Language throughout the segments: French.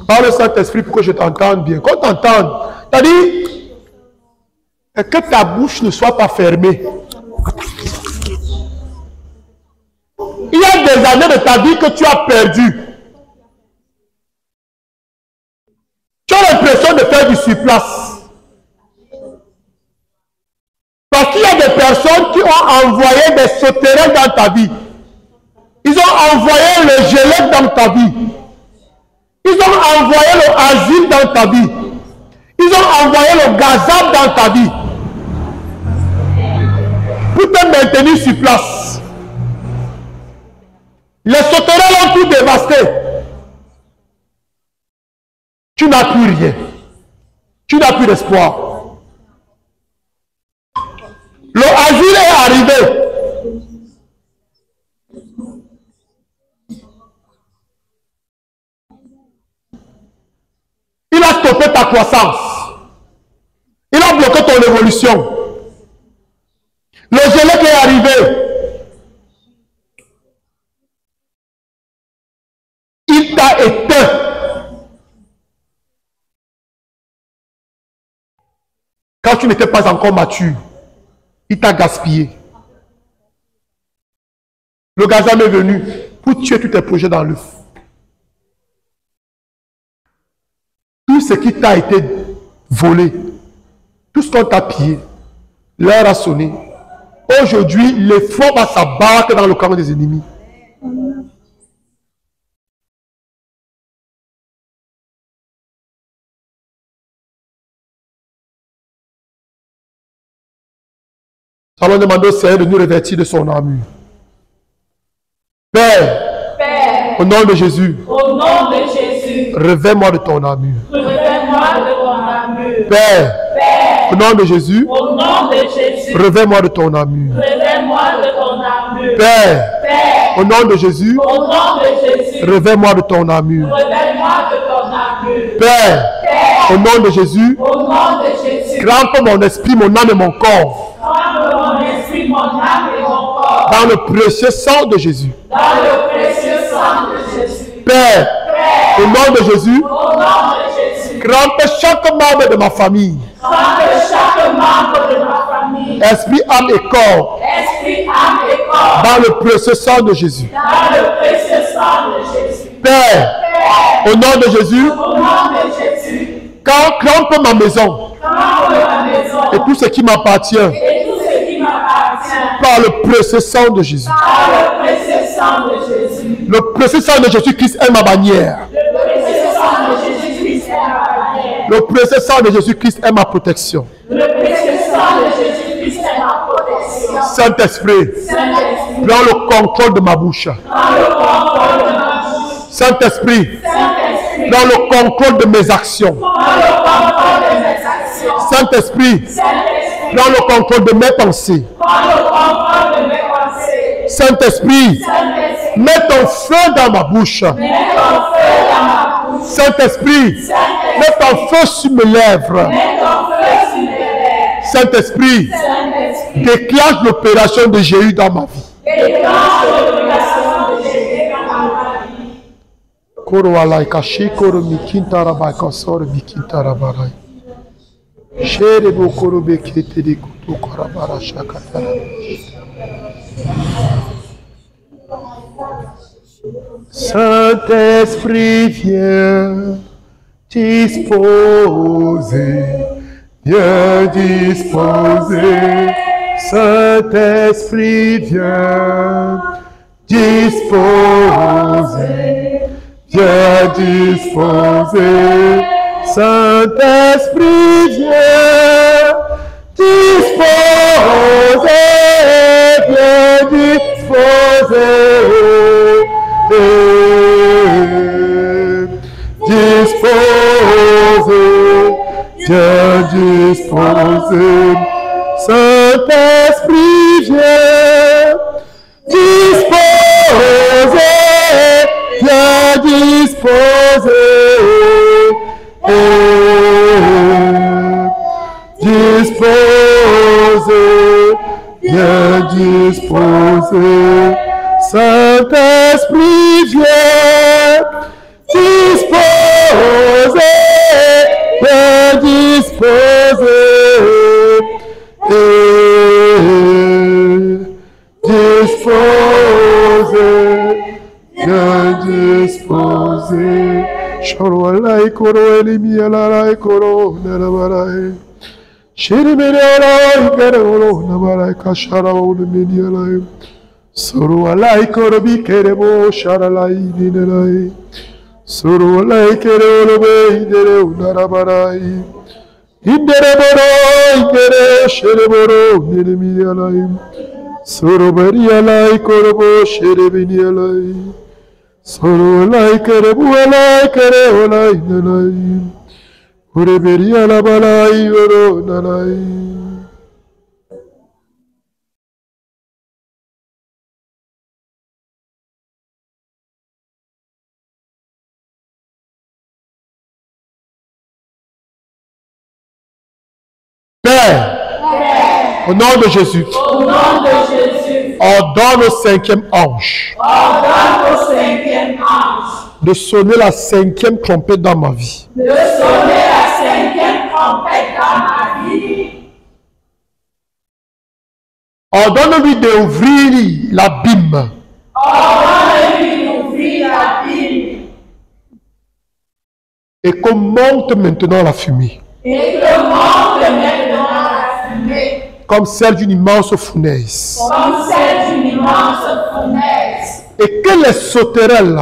Par le Saint-Esprit pour que je t'entende bien. Qu'on t'entende. C'est-à-dire que ta bouche ne soit pas fermée. Il y a des années de ta vie que tu as perdu. Tu as l'impression de faire du surplace. Parce qu'il y a des personnes qui ont envoyé des sauterelles dans ta vie. Ils ont envoyé le gelec dans ta vie. Ils ont envoyé le asile dans ta vie. Ils ont envoyé le gazab dans ta vie. Pour te maintenir sur place. Les sauterelles ont tout dévasté. Tu n'as plus rien. Tu n'as plus d'espoir. Le asile est arrivé. Il a stoppé ta croissance. Il a bloqué ton évolution. Le gelé qui est arrivé. Il t'a éteint. Quand tu n'étais pas encore mature, il t'a gaspillé. Le gazam est venu pour tuer tous tes projets dans l'œuf. Tout ce qui t'a été volé, tout ce qu'on t'a pillé, l'heure a sonné. Aujourd'hui, l'effort va s'abattre dans le camp des ennemis. Allons demander au Seigneur de nous revêtir de son armure. Père, au nom de Jésus, revêt-moi de ton armure. Père, au nom de Jésus, revêt-moi de ton armure. Père, au nom de Jésus, revêt-moi de ton armure. Père, au nom de Jésus, crampe mon esprit, mon âme et mon corps. Dans le précieux sang de Jésus. Père, au nom de Jésus, crampe chaque membre de ma famille. Esprit, âme et corps. Dans le précieux sang de Jésus. Père, au nom de Jésus, crampe ma maison. Et tout ce qui m'appartient. Par le précieux sang de Jésus. Le précieux sang de Jésus-Christ est ma bannière. Le précieux sang de Jésus-Christ est ma protection. Saint-Esprit, prends le contrôle de ma bouche. Saint-Esprit, prends le contrôle de mes actions. Saint-Esprit, prends le contrôle de mes pensées. Saint-Esprit, mets ton feu dans ma bouche. Saint-Esprit, mets ton feu sur mes lèvres. Saint-Esprit, déclenche l'opération de Jéhu dans ma vie. Saint-Esprit, viens disposer, viens disposer. Saint-Esprit, viens disposer, viens disposer. Saint-Esprit, viens disposer, viens disposer. Disposer, viens disposer. Saint-Esprit, viens disposer, viens disposer. Disposer, viens disposer. Saint-Esprit, viens disposer. Nalai Koro Nalabarai. Shirimiralai Kerolo Nabarai Kasharao Minialai. Suru Alai Korobi Kerebo Sharalai Ninalai. Suru Alai Kerolo Bede Narabarai. Indereboro Kere Shereboro Nilimialai. Suru Berialai Korobo Sherebinialai. Suru Alai Kerebu Alai Kereolai Nalai. Ureberia la balai oro nalai. Père, au nom de Jésus, ordonne au cinquième ange de sonner la cinquième trompette dans ma vie. Ordonne-lui d'ouvrir l'abîme. Et qu'on monte maintenant la fumée. Comme celle d'une immense fournaise. Et que les sauterelles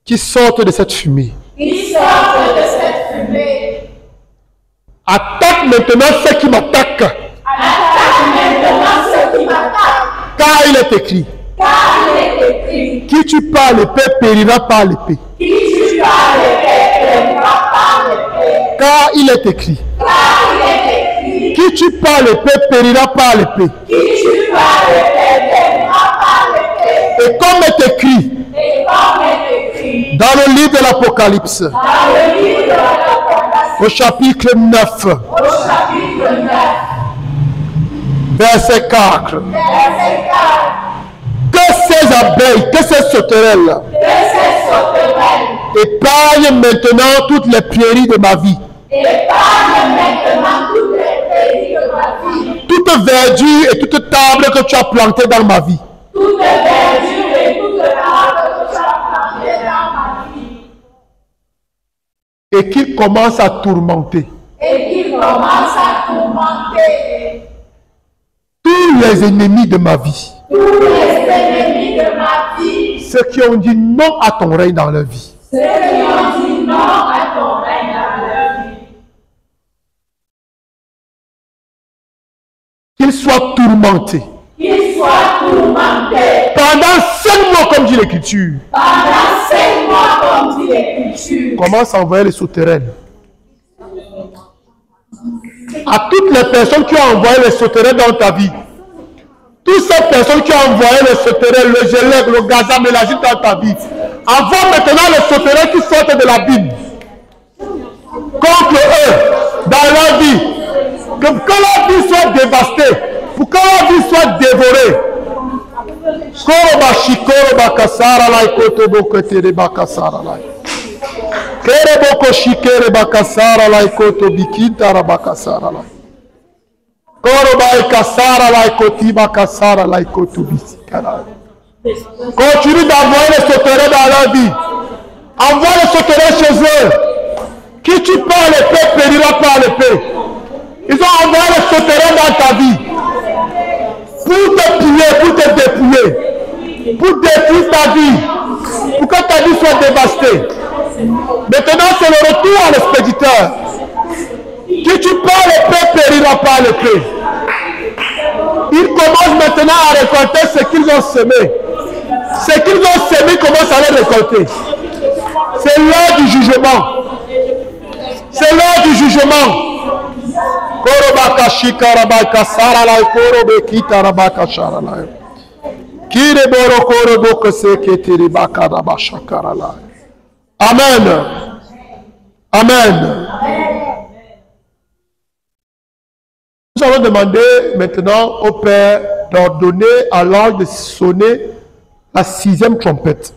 qui sortent de cette fumée attaquent maintenant ceux qui m'attaquent. Car il est écrit. Qui tue par l'épée périra par l'épée. Car il est écrit. Qui tue par l'épée périra par l'épée. Et comme est écrit dans le livre de l'Apocalypse, au chapitre 9, verset 4, que ces abeilles, que ces sauterelles épargnent maintenant toutes les prairies de ma vie. Toute verdure et toute table que tu as plantée dans ma vie. Et qu'il commence à tourmenter. Tous les ennemis de ma vie. Ceux qui ont dit non à ton règne dans leur vie. Qu'ils soient tourmentés. Pendant 5 mois, comme dit l'Écriture. Commence à envoyer les sauterelles. À toutes les personnes qui ont envoyé les sauterelles dans ta vie. Toutes ces personnes qui ont envoyé les sauterelles, le gelec, le gazam et l'agile dans ta vie. Envoie maintenant les sauterelles qui sortent de la Bible. Contre eux, dans leur vie. Que leur vie soit dévastée. Pour que leur vie soit dévorée. Koroba shikoroba kasara lai kotobo ketere bakasara lai. Kereboko shikere bakasara lai kotobi kintara bakasara lai. Koroba kasara lai kotiba kasara lai kotobi sikara. Continue d'envoyer les sauterelles dans leur vie. Envoie les sauterelles chez eux. Qui tue par l'épée périra par l'épée. Ils ont envoyé les sauterelles dans ta vie. Pour te piller, pour te dépouiller. Pour détruire ta vie. Pour que ta vie soit dévastée. Maintenant, c'est le retour à l'expéditeur. Qui tue par l'épée périra par l'épée. Ils commencent maintenant à récolter ce qu'ils ont semé. Ce qu'ils ont semé commence à les récolter. C'est l'heure du jugement. C'est l'heure du jugement. Amen. Amen. Nous allons demander maintenant au Père d'ordonner à l'ange de sonner la 6e trompette.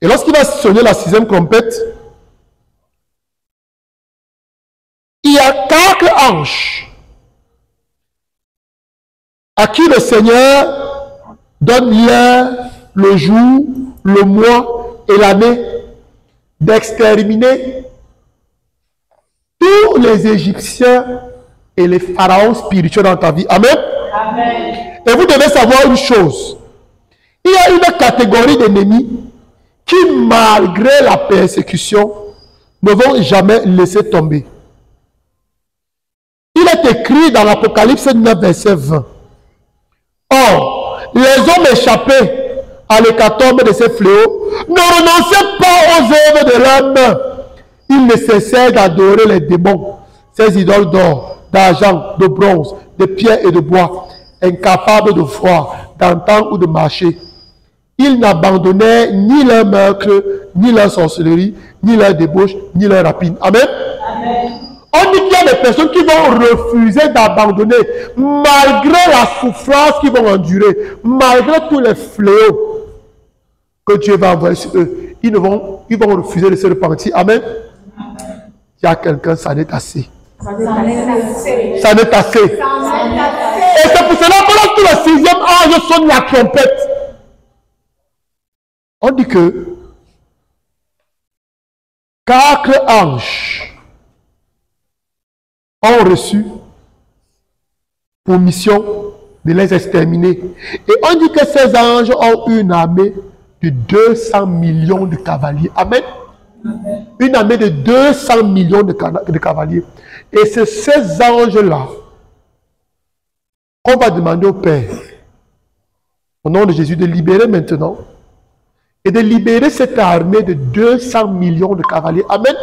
Et lorsqu'il va sonner la 6e trompette, il y a 4 anges à qui le Seigneur donne l'heure, le jour, le mois et l'année d'exterminer tous les Égyptiens et les pharaons spirituels dans ta vie. Amen. Amen. Et vous devez savoir une chose. Il y a une catégorie d'ennemis qui, malgré la persécution, ne vont jamais laisser tomber. Il est écrit dans l'Apocalypse 9, verset 20. Or, les hommes échappés à l'hécatombe de ces fléaux ne renonçaient pas aux œuvres de leurs mains. Ils ne cessaient d'adorer les démons, ces idoles d'or, d'argent, de bronze, de pierre et de bois, incapables de voir, d'entendre ou de marcher. Ils n'abandonnaient ni leur meurtre, ni leur sorcellerie, ni leur débauche, ni leur rapine. Amen. Amen. On dit qu'il y a des personnes qui vont refuser d'abandonner, malgré la souffrance qu'ils vont endurer, malgré tous les fléaux que Dieu va envoyer sur eux. Ils vont refuser de se repentir. Amen. Il y a quelqu'un, ça n'est assez. Ça n'est Ça n'est assez. Et c'est pour cela que lorsque le 6e ange sonne la trompette, on dit que 4 anges ont reçu pour mission de les exterminer. Et on dit que ces anges ont une armée de 200 millions de cavaliers. Amen. Amen. Une armée de 200 millions de cavaliers. Et c'est ces anges-là qu'on va demander au Père, au nom de Jésus, de libérer maintenant et de libérer cette armée de 200 millions de cavaliers. Amen.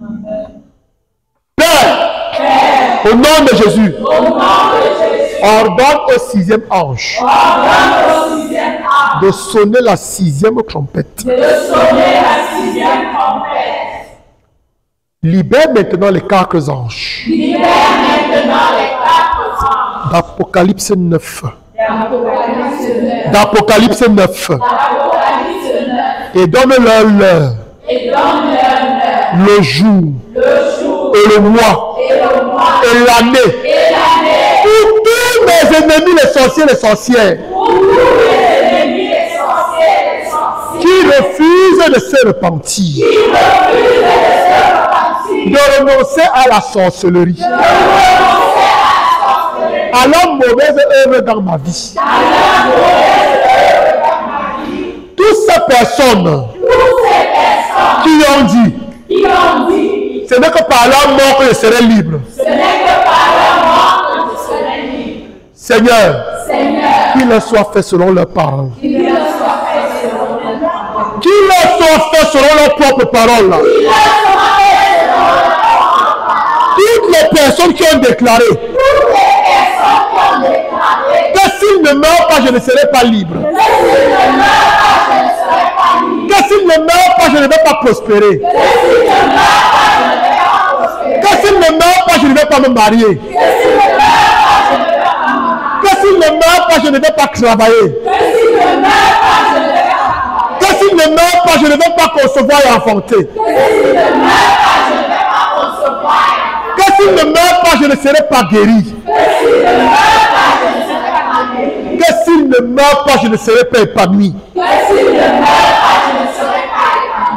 Amen. Père, au nom de Jésus, ordonne au 6e ange de sonner la 6e trompette. Libère maintenant les 4 anges. D'Apocalypse 9. D'Apocalypse 9. Et donne-leur l'heure, le jour, et le mois, et l'année. Pour tous mes ennemis, les sorciers, les sorcières, qui refusent de se repentir, de renoncer à la sorcellerie, à la mauvaise œuvre dans ma vie. Toutes ces personnes qui ont dit, ce n'est que par la mort que je serai libre. Seigneur, qu'il leur soit fait selon leurs paroles. Qu'il leur soit fait selon leurs propres paroles. Toutes les personnes qui ont déclaré que s'ils ne meurent pas, je ne serai pas libre. Que s'ils ne meurent pas, je ne vais pas prospérer. Que s'ils ne meurent pas, je ne vais pas me marier. Que s'ils ne meurent pas, je ne vais pas travailler. Que s'ils ne meurent pas, je ne vais pas concevoir et enfanter. Que s'ils ne meurent pas, je ne serai pas guéri. Que s'ils ne meurent pas, je ne serai pas épanoui.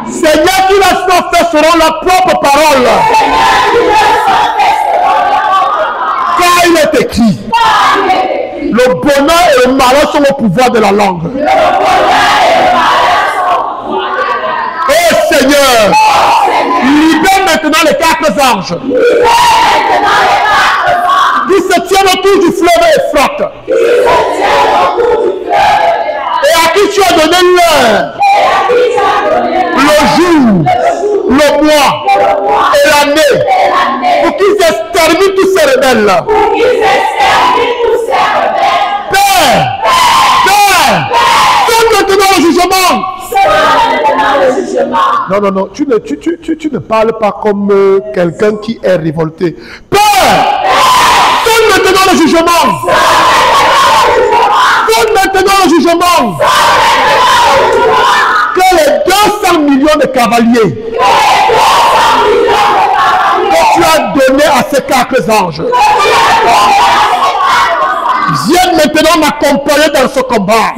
Seigneur, qui leur soit fait selon la propre parole. Car il est écrit, le bonheur et le malheur sont au pouvoir de la langue. Oh Seigneur, libère maintenant les 4 anges qui se tiennent autour du fleuve Euphrate et à qui tu as donné l'heure, le jour, le mois et l'année pour qu'ils exterminent tous ces rebelles. Père, donne maintenant le jugement. Non, tu ne parles pas comme quelqu'un qui est révolté. Père, donne maintenant le jugement. Donne maintenant le jugement. Que les 200 millions de cavaliers que tu as donné à ces 4 anges viennent maintenant m'accompagner dans ce combat.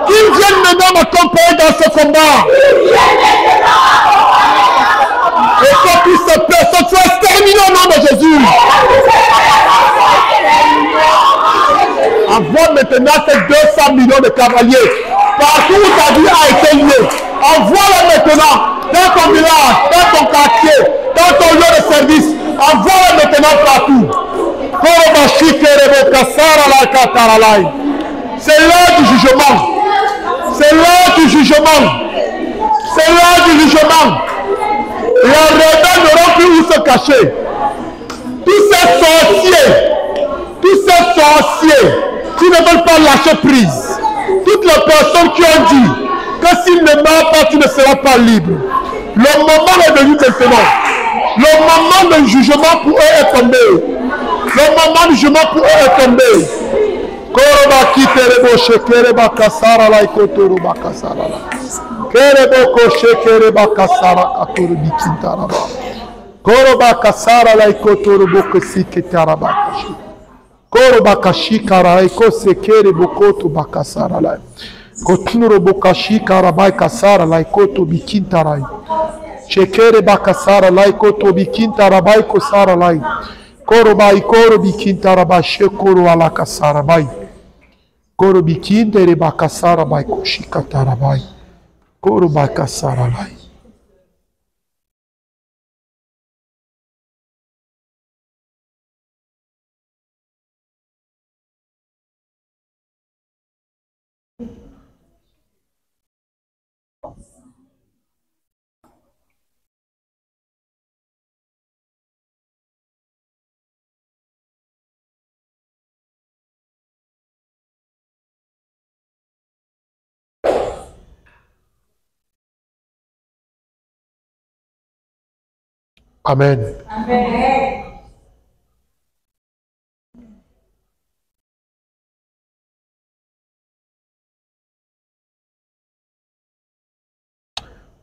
Qu'ils viennent maintenant m'accompagner dans ce combat. maintenant ces 200 millions de cavaliers. Partout où ta vie a été liée, envoie-les maintenant dans ton village, dans ton quartier, dans ton lieu de service. Envoie-les maintenant partout. C'est l'heure du jugement. C'est l'heure du jugement. C'est l'heure du jugement. Les rebelles n'auront plus où se cacher. Tous ces sorciers qui ne veulent pas lâcher prise. Toutes les personnes qui ont dit que s'ils ne meurent pas, tu ne seras pas libre. Le moment est venu maintenant. Le moment du jugement pour eux est tombé. Le moment du jugement pour eux est tombé. Koroba kiterebo shekereba kasara la ikotoro bakasara la. Kerebo koshekereba kasara katoro bikintaraba. Koroba kasara la ikotoro bokosi ketaraba kashi. Koroba kashi kara iko sekere bokoto bakasara la. Kotunuro bokashi karabai kasara la ikoto bikintarai. Shekere bakasara la ikoto bikintarabai kosara la. Koroba ikoro bikintarabai shekoro ala kasara bai. Koro bikintere bakasara bai koshikatarabai. Koro bakasara la. Amen. Amen.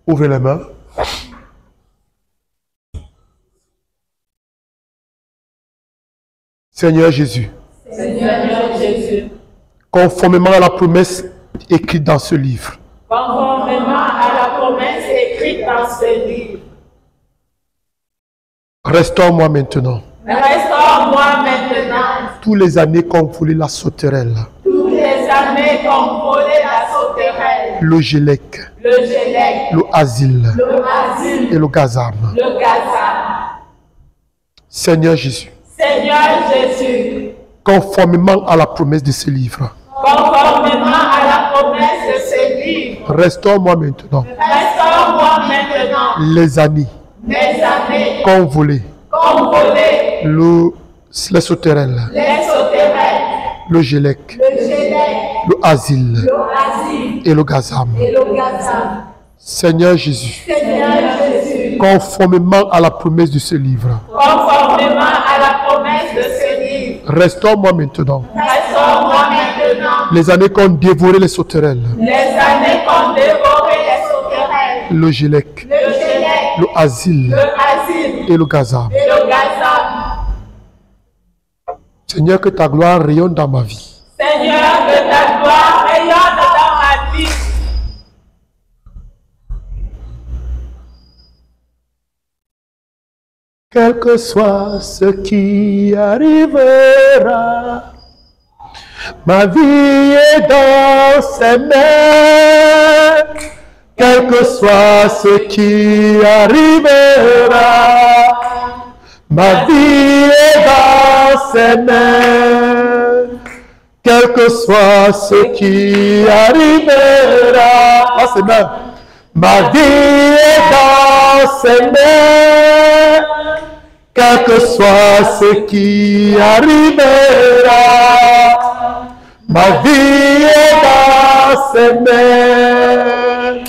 Ouvrez les mains. Seigneur Jésus, Seigneur Jésus, conformément à la promesse écrite dans ce livre, conformément à la promesse écrite dans ce livre, restaure-moi maintenant restaure-moi maintenant tous les années qu'on voulait la sauterelle, toutes les années qu'on volait la sauterelle, le gélec, le gélec, le asile le asile, et le gazam. le gazam. Seigneur Jésus, Seigneur Jésus, conformément à la promesse de ce livre, conformément à la promesse de ce livre, restaure-moi maintenant restaure-moi maintenant les années les années qu'on voulait qu'on volait les sauterelles, les sauterelles, le gélec, le gélec, le asile le asile et le gazam. et le gazam. Seigneur Jésus, Seigneur Jésus, conformément à la promesse de ce livre, conformément à la promesse de ce livre, restaure-moi maintenant restaure-moi maintenant les années qu'on dévorait les sauterelles, les années qu'on dévorait les sauterelles, le gélec, le gélec, le asile le asile et le gazam. et le gazam. Seigneur, que ta gloire rayonne dans ma vie. Seigneur, que ta gloire rayonne dans ma vie. Quel que soit ce qui arrivera, ma vie est dans ses mains. Quel que soit ce qui arrivera, ma vie est dans ses mains. Quel que soit ce qui arrivera, dans ses mains. Ma vie est dans ses mains. Quel que soit ce qui arrivera, ma vie est dans ses mains.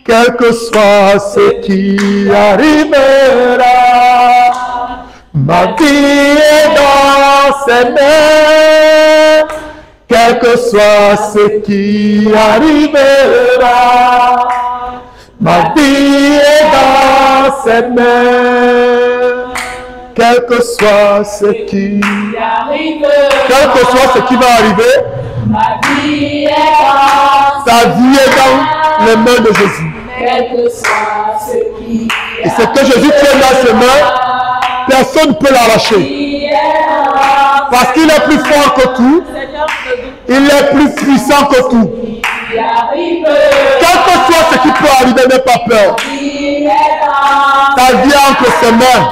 Quel que soit ce qui arrivera, ma vie est dans ses mains. Quel que soit ce qui arrivera, ma vie est dans ses mains. Quel que soit ce qui va arriver, ma vie est dans ta vie est dans les mains de Jésus. quel que soit ce qui Et ce que Jésus tient dans ses mains, personne ne peut l'arracher. Parce qu'il est plus fort que tout. Seigneur, ne doute Il est plus puissant que tout. qui arrive. Quel que soit ce qui peut arriver, n'aie pas peur. Qui est dans Ta vie est entre ses mains.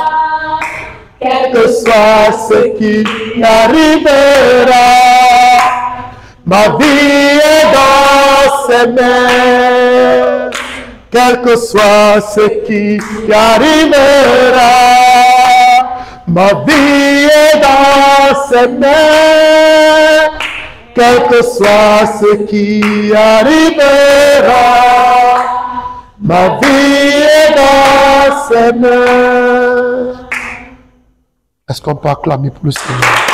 quel Que soit ce qui arrivera, ma vie est dans ses mains. Quel que soit ce qui arrivera, ma vie est dans ses mains. Quel que soit ce qui arrivera, ma vie est dans ses mains. Est-ce qu'on peut acclamer pour le Seigneur?